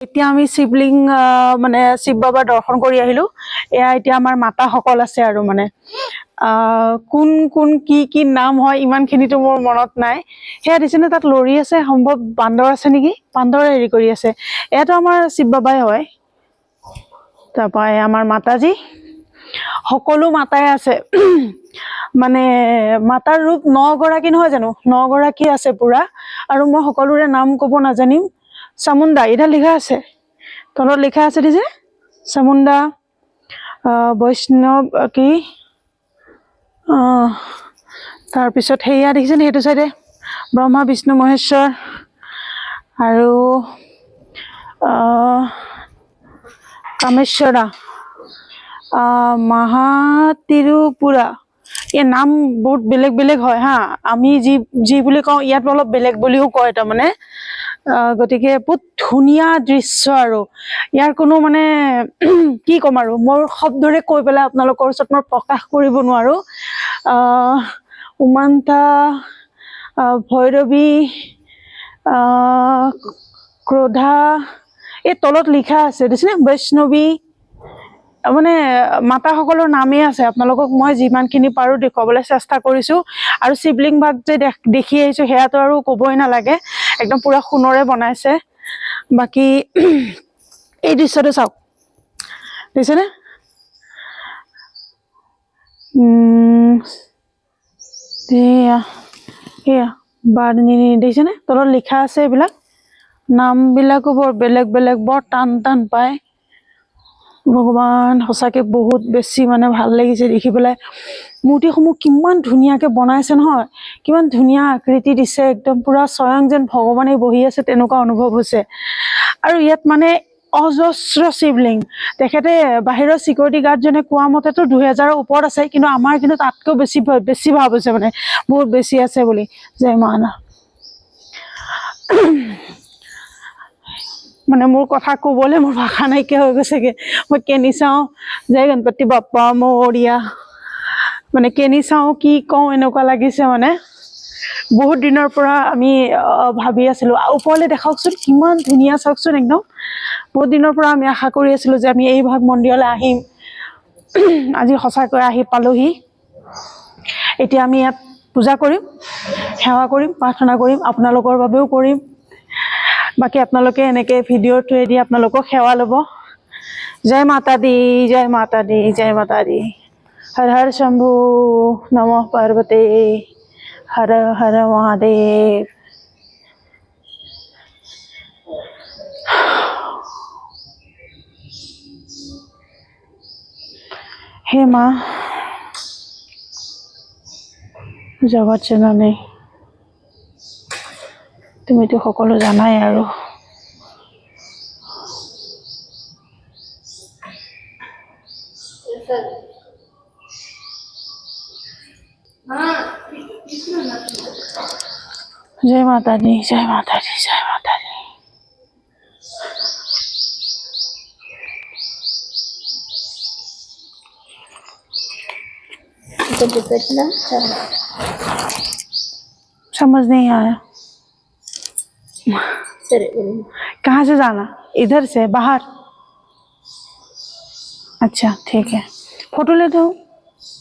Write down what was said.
এতিয়া আমি শিৱলিং মানে শিৱ বাবাৰ দৰ্শন কৰি আহিলো। এয়া এতিয়া আমাৰ মাতাসকল আছে আৰু মানে কোন কোন কি নাম হয় ইমানখিনিতো মোৰ মনত নাই। সেয়া দিছেনে তাত লৰি আছে, সম্ভৱ বান্দৰ আছে নেকি, বান্দৰে হেৰি কৰি আছে। এয়াতো আমাৰ শিৱ বাবাই হয়। তাৰপৰা আমাৰ মাতাজী, সকলো মাতাই আছে। মানে মাতাৰ ৰূপ 9 গৰাকী নহয় জানো, 9 গৰাকী আছে পুৰা। আৰু মই সকলোৰে নাম ক'ব নাজানিম। চামুণ্ডা এইডাল লিখা আছে, তলত লিখা আছে দিছে চামুণ্ডা, বৈষ্ণৱ কি তাৰপিছত সেয়া দেখিছেনে সেইটো চাইডে ব্ৰহ্মা বিষ্ণু মহেশ্বৰ আৰু কামেশ্বৰা, মহাতিৰুপুৰা। এই নাম বহুত বেলেগ বেলেগ হয় হা। আমি যি বুলি কওঁ ইয়াত অলপ বেলেগ বুলিও কয় তাৰমানে। গতিকে বহুত ধুনীয়া দৃশ্য আৰু ইয়াৰ কোনো মানে কি ক'ম আৰু মোৰ শব্দৰে কৈ পেলাই আপোনালোকৰ ওচৰত মই প্ৰকাশ কৰিব নোৱাৰো। উমান্তা, ভৈৰৱী, ক্ৰোধা, এই তলত লিখা আছে দেখিছেনে বৈষ্ণৱী। মানে মাতাসকলৰ নামেই আছে। আপোনালোকক মই যিমানখিনি পাৰো দেখুৱাবলৈ চেষ্টা কৰিছো। আৰু শিৱলিং ভাগ যে দেখি আহিছো সেয়াতো আৰু ক'বই নালাগে, একদম পুৰা সোণৰে বনাইছে। বাকী এই দৃশ্যটো চাওক, দেখিছেনে? সেয়া দেখিছেনে তলত লিখা আছে। এইবিলাক নামবিলাকো বৰ বেলেগ বেলেগ, বৰ টান টান পায়। ভগৱান সঁচাকে বহুত বেছি মানে ভাল লাগিছে দেখি পেলাই। মূৰ্তিসমূহ কিমান ধুনীয়াকে বনাইছে নহয়, কিমান ধুনীয়া আকৃতি দিছে, একদম পুৰা স্বয়ং যেন ভগৱানে বহি আছে তেনেকুৱা অনুভৱ হৈছে। আৰু ইয়াত মানে অজস্ৰ শিৱলিং। তেখেতে বাহিৰৰ চিকিউৰিটি গাৰ্ডজনে কোৱা মতেতো 2000ৰ ওপৰত আছে, কিন্তু আমাৰ কিন্তু তাতকৈ বেছি ভাৱ হৈছে মানে বহুত বেছি আছে বুলি। জয় মা। মানে মোৰ কথা ক'বলৈ মোৰ ভাষা নাইকিয়া হৈ গৈছেগে। মই কেনি চাওঁ, জয় গণপতি বাপ্পা মৌৰ্যা, মানে কেনি চাওঁ কি কওঁ এনেকুৱা লাগিছে। মানে বহুত দিনৰ পৰা আমি ভাবি আছিলো ওপৰলৈ দেখাওকচোন কিমান ধুনীয়া, চাওকচোন একদম। বহুত দিনৰ পৰা আমি আশা কৰি আছিলো যে আমি এই ভাগ মন্দিৰলৈ আহিম। আজি সঁচাকৈ আহি পালোহি। এতিয়া আমি ইয়াত পূজা কৰিম, সেৱা কৰিম, প্ৰাৰ্থনা কৰিম, আপোনালোকৰ বাবেও কৰিম। বাকী আপোনালোকে এনেকে ভিডিঅ'ৰ থ্ৰুৱেদি আপোনালোকক সেৱা ল'ব। জয় মাতা দি, জয় মাতা দি, জয় মাতা দি। হৰ হৰ শম্ভু নমঃ পাৰ্বতী, হৰ হৰ মহাদেৱ। হে মা জগত জননী, তুমিতো সকলো জানাই আৰু। जय माता दी, जय माता दी, जय माता दी। समझ नहीं आया। कहाँ से जाना? इधर से बाहर? अच्छा ठीक है, फोटो लेते हो।